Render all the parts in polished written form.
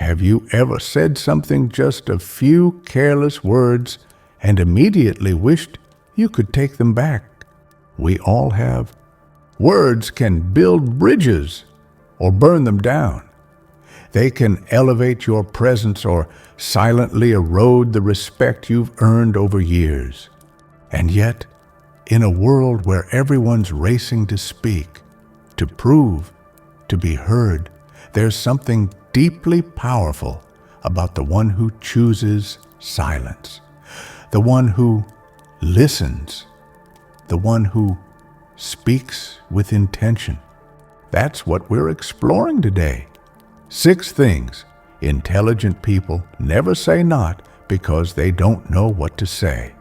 Have you ever said something, just a few careless words, and immediately wished you could take them back? We all have. Words can build bridges or burn them down. They can elevate your presence or silently erode the respect you've earned over years. And yet, in a world where everyone's racing to speak, to prove, to be heard, there's something deeply powerful about the one who chooses silence, the one who listens, the one who speaks with intention. That's what we're exploring today. 6 things intelligent people never say not because they don't know what to say,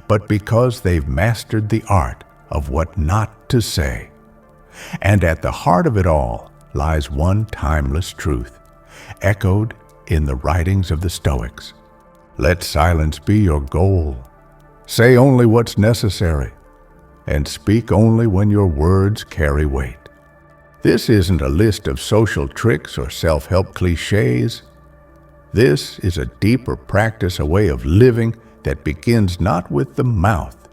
but because they've mastered the art of what not to say. And at the heart of it all lies one timeless truth, echoed in the writings of the Stoics. Let silence be your goal. Say only what's necessary, and speak only when your words carry weight. This isn't a list of social tricks or self-help cliches. This is a deeper practice, a way of living that begins not with the mouth,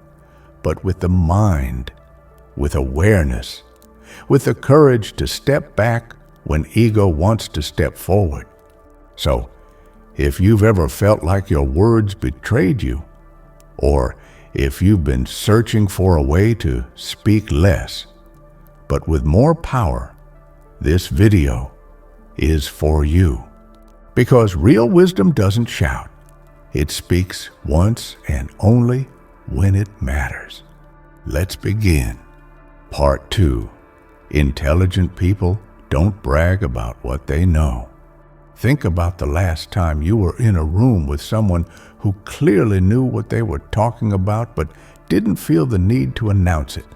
but with the mind, with awareness, with the courage to step back when ego wants to step forward. So, if you've ever felt like your words betrayed you, or if you've been searching for a way to speak less, but with more power, this video is for you. Because real wisdom doesn't shout. It speaks once and only when it matters. Let's begin. Part 2. Intelligent people don't brag about what they know. Think about the last time you were in a room with someone who clearly knew what they were talking about but didn't feel the need to announce it.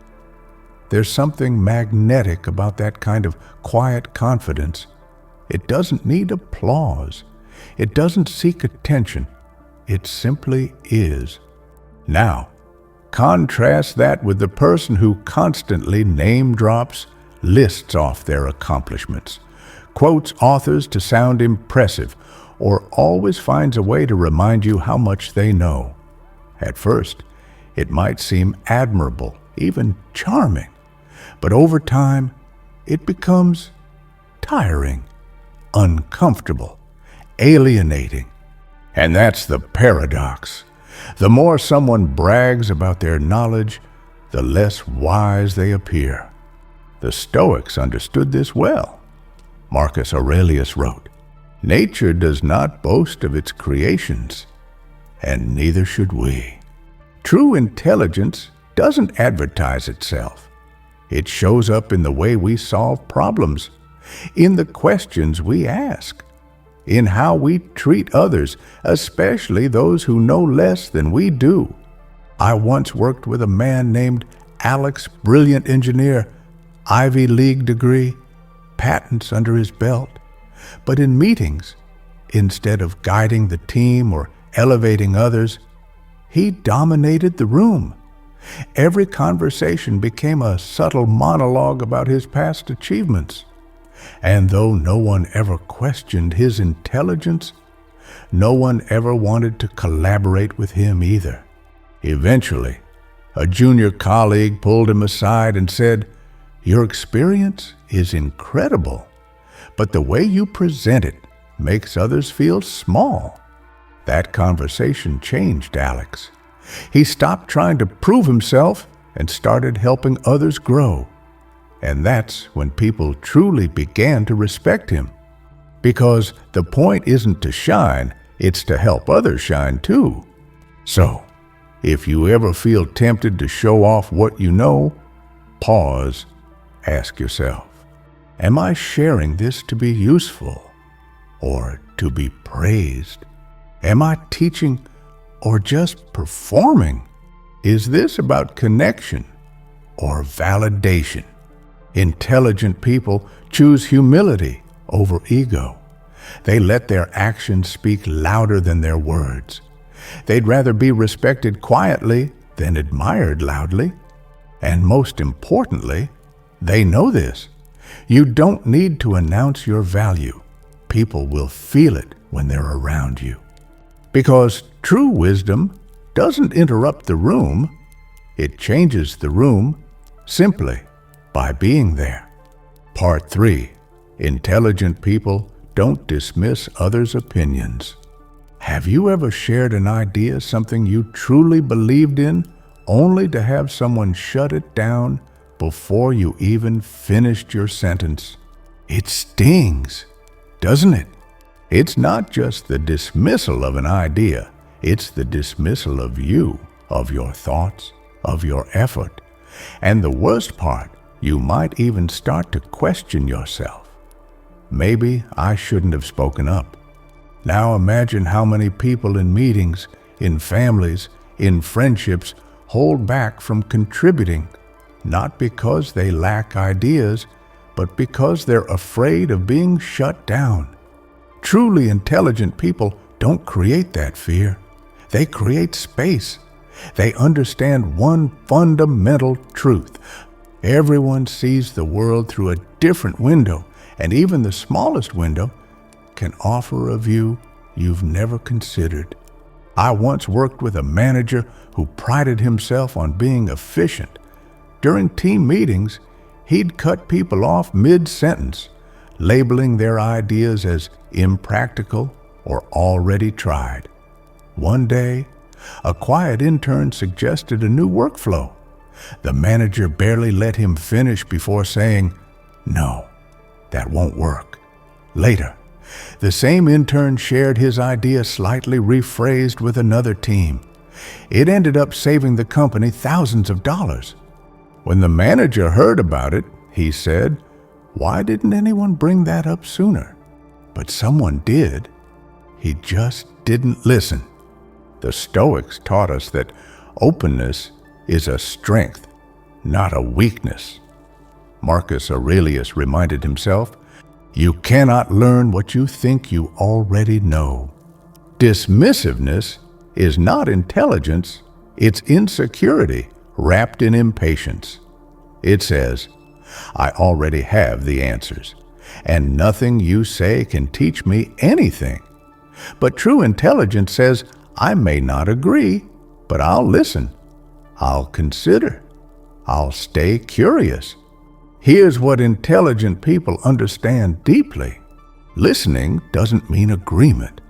There's something magnetic about that kind of quiet confidence. It doesn't need applause. It doesn't seek attention. It simply is. Now, contrast that with the person who constantly name drops, lists off their accomplishments, quotes authors to sound impressive, or always finds a way to remind you how much they know. At first, it might seem admirable, even charming, but over time, it becomes tiring, uncomfortable, alienating. And that's the paradox. The more someone brags about their knowledge, the less wise they appear. The Stoics understood this well. Marcus Aurelius wrote, "Nature does not boast of its creations, and neither should we." True intelligence doesn't advertise itself. It shows up in the way we solve problems, in the questions we ask, in how we treat others, especially those who know less than we do. I once worked with a man named Alex, brilliant engineer, Ivy League degree, patents under his belt. But in meetings, instead of guiding the team or elevating others, he dominated the room. Every conversation became a subtle monologue about his past achievements. And though no one ever questioned his intelligence, no one ever wanted to collaborate with him either. Eventually, a junior colleague pulled him aside and said, "Your experience is incredible, but the way you present it makes others feel small." That conversation changed Alex. He stopped trying to prove himself and started helping others grow. And that's when people truly began to respect him. Because the point isn't to shine, it's to help others shine too. So, if you ever feel tempted to show off what you know, pause, ask yourself, am I sharing this to be useful or to be praised? Am I teaching or just performing? Is this about connection or validation? Intelligent people choose humility over ego. They let their actions speak louder than their words. They'd rather be respected quietly than admired loudly. And most importantly, they know this. You don't need to announce your value. People will feel it when they're around you. Because true wisdom doesn't interrupt the room, it changes the room simply by being there. Part 3. Intelligent people don't dismiss others' opinions. Have you ever shared an idea, something you truly believed in, only to have someone shut it down before you even finished your sentence? It stings, doesn't it? It's not just the dismissal of an idea, it's the dismissal of you, of your thoughts, of your effort. And the worst part, you might even start to question yourself. Maybe I shouldn't have spoken up. Now imagine how many people in meetings, in families, in friendships hold back from contributing, not because they lack ideas, but because they're afraid of being shut down. Truly intelligent people don't create that fear. They create space. They understand one fundamental truth. Everyone sees the world through a different window, and even the smallest window can offer a view you've never considered. I once worked with a manager who prided himself on being efficient. During team meetings, he'd cut people off mid-sentence, labeling their ideas as impractical or already tried. One day, a quiet intern suggested a new workflow. The manager barely let him finish before saying, "No, that won't work." Later, the same intern shared his idea slightly rephrased with another team. It ended up saving the company thousands of dollars. When the manager heard about it, he said, "Why didn't anyone bring that up sooner?" But someone did. He just didn't listen. The Stoics taught us that openness is a strength, not a weakness. Marcus Aurelius reminded himself, "You cannot learn what you think you already know." Dismissiveness is not intelligence, it's insecurity wrapped in impatience. It says, "I already have the answers, and nothing you say can teach me anything." But true intelligence says, "I may not agree, but I'll listen. I'll consider. I'll stay curious." Here's what intelligent people understand deeply. Listening doesn't mean agreement.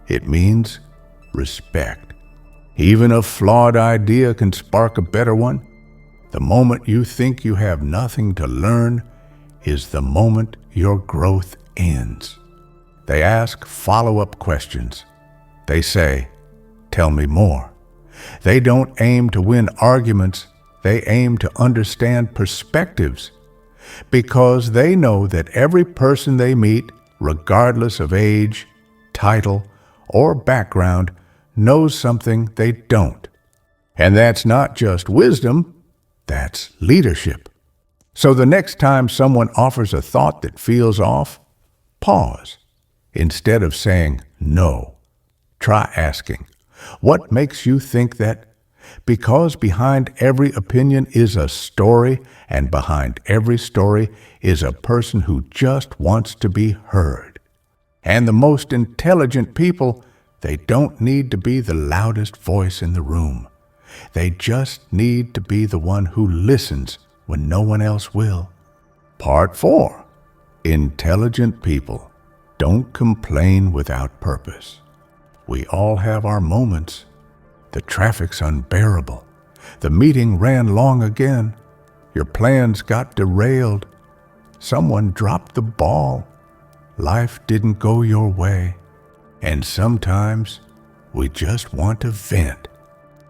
It means respect. Even a flawed idea can spark a better one. The moment you think you have nothing to learn is the moment your growth ends. They ask follow-up questions. They say, "Tell me more." They don't aim to win arguments. They aim to understand perspectives, because they know that every person they meet, regardless of age, title, or background, knows something they don't. And that's not just wisdom, that's leadership. So the next time someone offers a thought that feels off, pause. Instead of saying no, try asking, "What makes you think that?" Because behind every opinion is a story, and behind every story is a person who just wants to be heard. And the most intelligent people, they don't need to be the loudest voice in the room. They just need to be the one who listens when no one else will. Part 4. Intelligent people don't complain without purpose. We all have our moments. The traffic's unbearable. The meeting ran long again. Your plans got derailed. Someone dropped the ball. Life didn't go your way. And sometimes we just want to vent.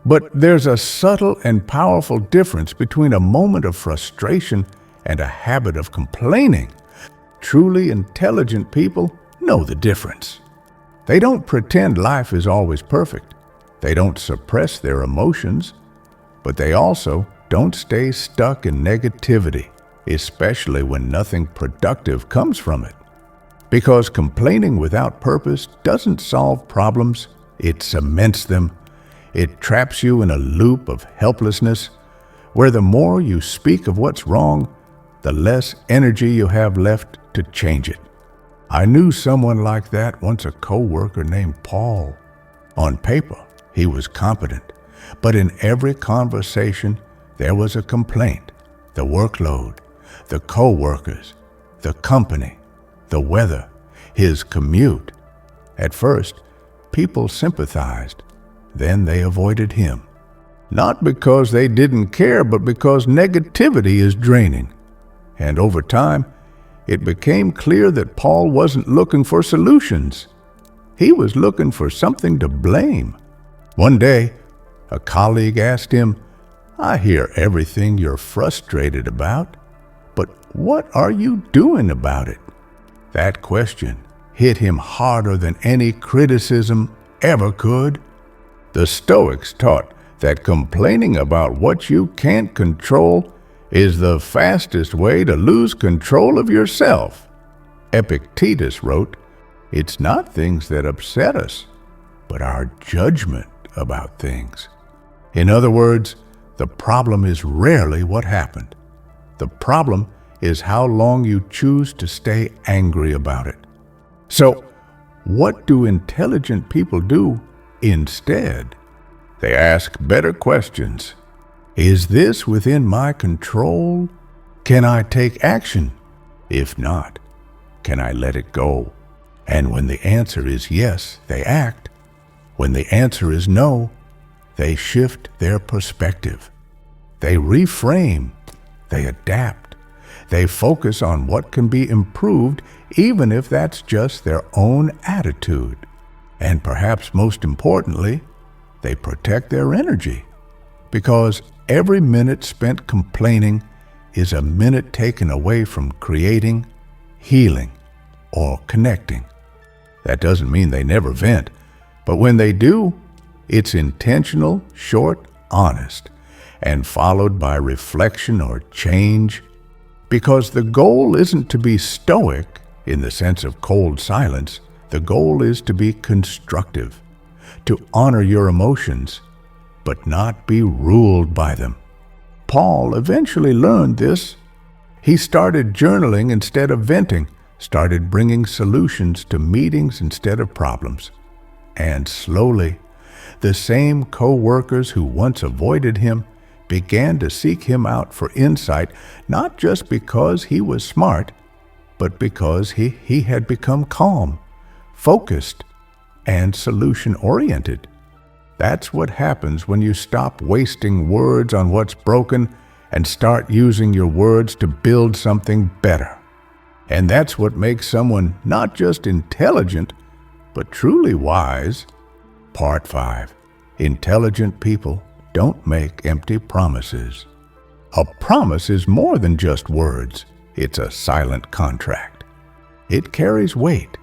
But there's a subtle and powerful difference between a moment of frustration and a habit of complaining. Truly intelligent people know the difference. They don't pretend life is always perfect. They don't suppress their emotions, but they also don't stay stuck in negativity, especially when nothing productive comes from it. Because complaining without purpose doesn't solve problems, it cements them. It traps you in a loop of helplessness, where the more you speak of what's wrong, the less energy you have left to change it. I knew someone like that once, a co-worker named Paul. On paper, he was competent, but in every conversation, there was a complaint: the workload, the co-workers, the company, the weather, his commute. At first, people sympathized. Then they avoided him. Not because they didn't care, but because negativity is draining. And over time, it became clear that Paul wasn't looking for solutions. He was looking for something to blame. One day, a colleague asked him, "I hear everything you're frustrated about, but what are you doing about it?" That question hit him harder than any criticism ever could. The Stoics taught that complaining about what you can't control is the fastest way to lose control of yourself. Epictetus wrote, "It's not things that upset us, but our judgment about things." In other words, the problem is rarely what happened. The problem is how long you choose to stay angry about it. So, what do intelligent people do instead? They ask better questions. Is this within my control? Can I take action? If not, can I let it go? And when the answer is yes, they act. When the answer is no, they shift their perspective. They reframe. They adapt. They focus on what can be improved, even if that's just their own attitude. And perhaps most importantly, they protect their energy, because every minute spent complaining is a minute taken away from creating, healing, or connecting. That doesn't mean they never vent, but when they do, it's intentional, short, honest, and followed by reflection or change, because the goal isn't to be stoic in the sense of cold silence. The goal is to be constructive, to honor your emotions, but not be ruled by them. Paul eventually learned this. He started journaling instead of venting, started bringing solutions to meetings instead of problems. And slowly, the same co-workers who once avoided him began to seek him out for insight, not just because he was smart, but because he had become calm, focused, and solution-oriented. That's what happens when you stop wasting words on what's broken and start using your words to build something better. And that's what makes someone not just intelligent, but truly wise. Part 5. Intelligent people don't make empty promises. A promise is more than just words. It's a silent contract. It carries weight,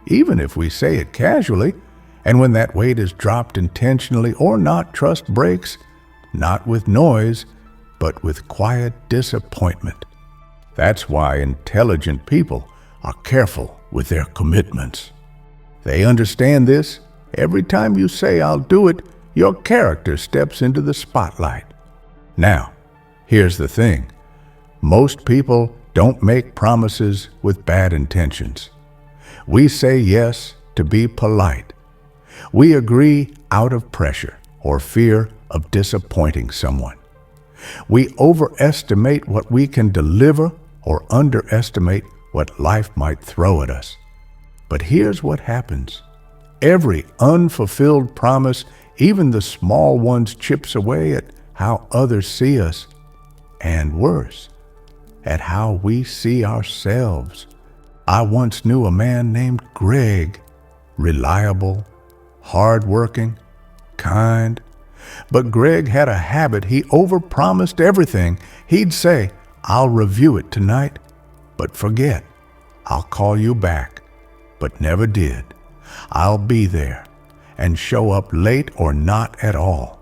even if we say it casually. And when that weight is dropped intentionally or not, trust breaks, not with noise, but with quiet disappointment. That's why intelligent people are careful with their commitments. They understand this. Every time you say, "I'll do it," your character steps into the spotlight. Now, here's the thing. Most people don't make promises with bad intentions. We say yes to be polite. We agree out of pressure or fear of disappointing someone. We overestimate what we can deliver or underestimate what life might throw at us. But here's what happens. Every unfulfilled promise, even the small ones, chips away at how others see us, and worse, at how we see ourselves. I once knew a man named Greg, reliable, hard-working, kind. But Greg had a habit. He overpromised everything. He'd say, "I'll review it tonight," but forget. "I'll call you back," but never did. "I'll be there," and show up late or not at all.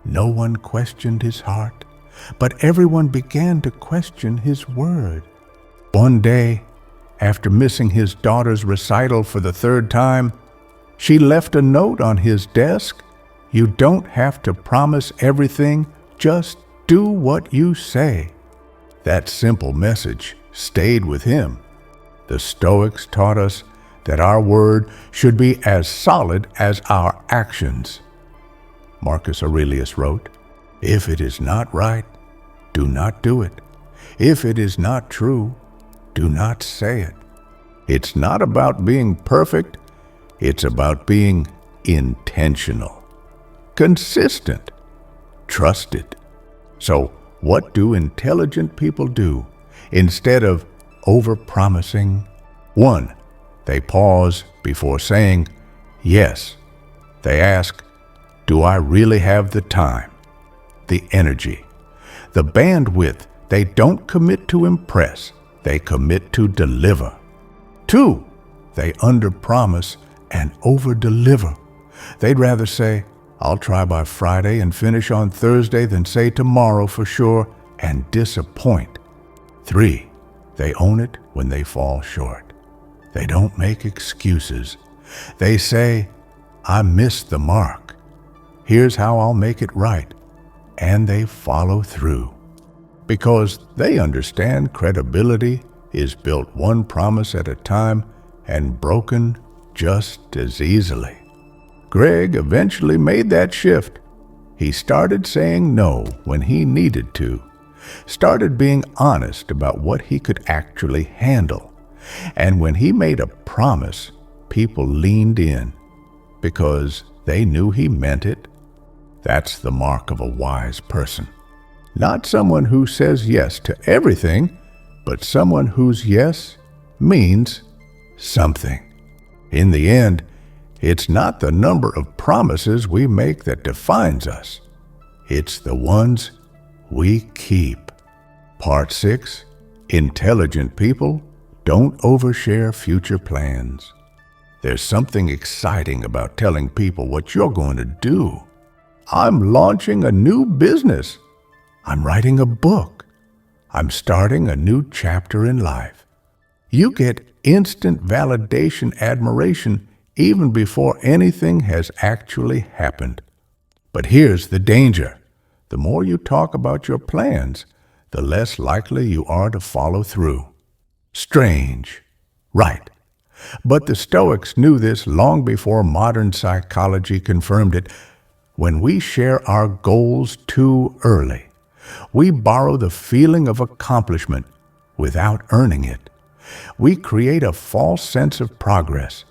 No one questioned his heart, but everyone began to question his word. One day, after missing his daughter's recital for the 3rd time, she left a note on his desk. "You don't have to promise everything, just do what you say." That simple message stayed with him. The Stoics taught us that our word should be as solid as our actions. Marcus Aurelius wrote, "If it is not right, do not do it. If it is not true, do not say it." It's not about being perfect, it's about being intentional, consistent, trusted. So, what do intelligent people do instead of overpromising? 1. They pause before saying yes. They ask, do I really have the time, the energy, the bandwidth? They don't commit to impress, they commit to deliver. 2. They underpromise and overdeliver. They'd rather say, I'll try by Friday and finish on Thursday than say tomorrow for sure and disappoint. 3. They own it when they fall short. They don't make excuses. They say, I missed the mark. Here's how I'll make it right. And they follow through. Because they understand credibility is built one promise at a time and broken just as easily. Greg eventually made that shift. He started saying no when he needed to, started being honest about what he could actually handle. And when he made a promise, people leaned in because they knew he meant it. That's the mark of a wise person. Not someone who says yes to everything, but someone whose yes means something. In the end, it's not the number of promises we make that defines us. It's the ones we keep. Part 6. Intelligent people don't overshare future plans. There's something exciting about telling people what you're going to do. I'm launching a new business. I'm writing a book. I'm starting a new chapter in life. You get instant validation, admiration, even before anything has actually happened. But here's the danger. The more you talk about your plans, the less likely you are to follow through. Strange, right? But the Stoics knew this long before modern psychology confirmed it. When we share our goals too early, we borrow the feeling of accomplishment without earning it. We create a false sense of progress,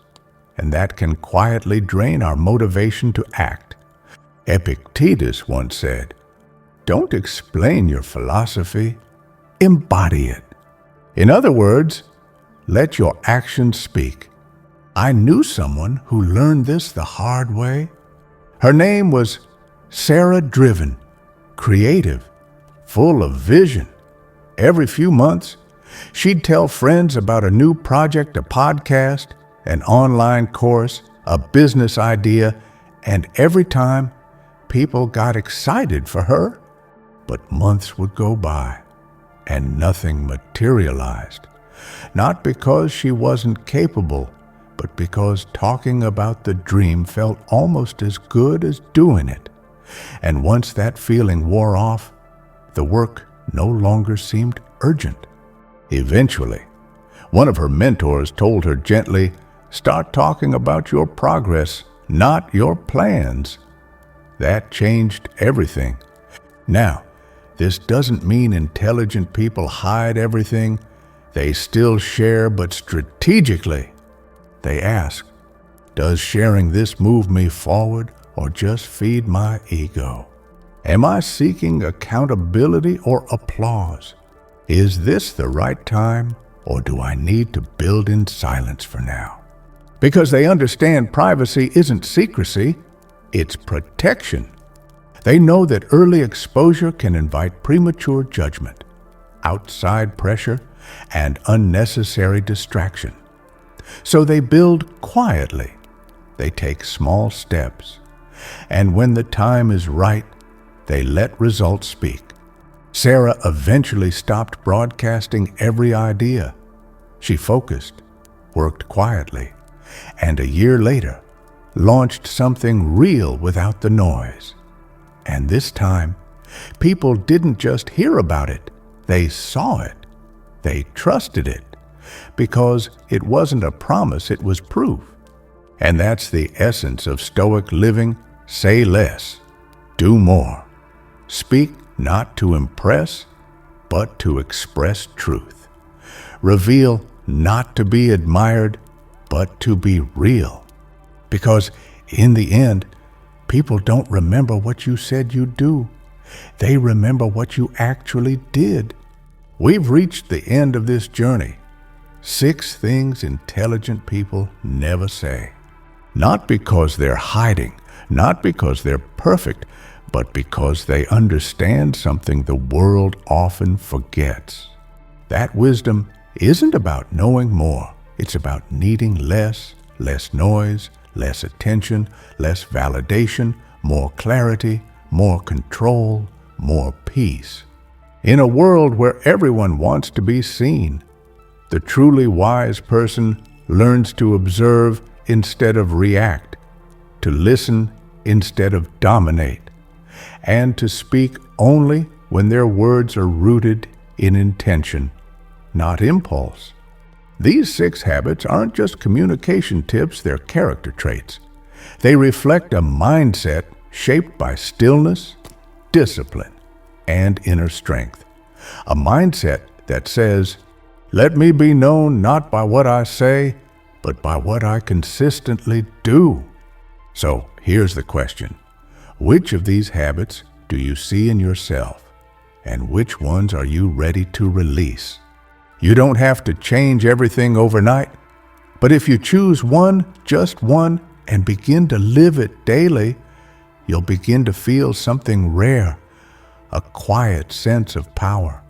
and that can quietly drain our motivation to act. Epictetus once said, "Don't explain your philosophy, embody it." In other words, let your actions speak. I knew someone who learned this the hard way. Her name was Sarah Driven, creative, full of vision. Every few months, she'd tell friends about a new project, a podcast, an online course, a business idea, and every time, people got excited for her. But months would go by, and nothing materialized. Not because she wasn't capable, but because talking about the dream felt almost as good as doing it. And once that feeling wore off, the work no longer seemed urgent. Eventually, one of her mentors told her gently, "Start talking about your progress, not your plans." That changed everything. Now, this doesn't mean intelligent people hide everything. They still share, but strategically. They ask, does sharing this move me forward or just feed my ego? Am I seeking accountability or applause? Is this the right time, or do I need to build in silence for now? Because they understand privacy isn't secrecy, it's protection. They know that early exposure can invite premature judgment, outside pressure, and unnecessary distraction. So they build quietly. They take small steps. And when the time is right, they let results speak. Sarah eventually stopped broadcasting every idea. She focused, worked quietly, and a year later, launched something real without the noise. And this time, people didn't just hear about it, they saw it. They trusted it. because it wasn't a promise, it was proof. And that's the essence of Stoic living. Say less, do more. Speak not to impress, but to express truth. Reveal not to be admired, but to be real. Because in the end, people don't remember what you said you'd do. They remember what you actually did. We've reached the end of this journey. 6 things intelligent people never say. Not because they're hiding, not because they're perfect, but because they understand something the world often forgets. That wisdom isn't about knowing more. It's about needing less noise, less attention, less validation, more clarity, more control, more peace. In a world where everyone wants to be seen, the truly wise person learns to observe instead of react, to listen instead of dominate, and to speak only when their words are rooted in intention, not impulse. These 6 habits aren't just communication tips, they're character traits. They reflect a mindset shaped by stillness, discipline, and inner strength. A mindset that says, "Let me be known not by what I say, but by what I consistently do." So here's the question. Which of these habits do you see in yourself? And which ones are you ready to release? You don't have to change everything overnight, but if you choose one, just one, and begin to live it daily, you'll begin to feel something rare, a quiet sense of power.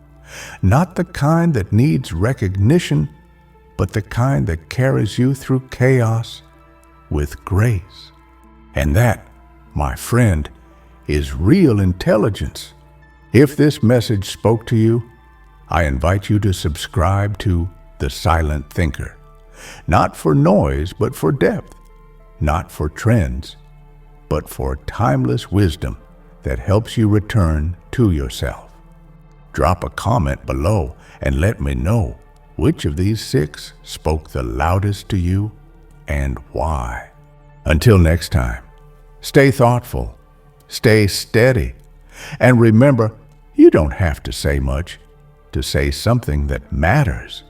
Not the kind that needs recognition, but the kind that carries you through chaos with grace. And that, my friend, is real intelligence. If this message spoke to you, I invite you to subscribe to The Silent Thinker. Not for noise, but for depth. Not for trends, but for timeless wisdom that helps you return to yourself. Drop a comment below and let me know which of these 6 spoke the loudest to you and why. Until next time, stay thoughtful, stay steady, and remember, you don't have to say much to say something that matters.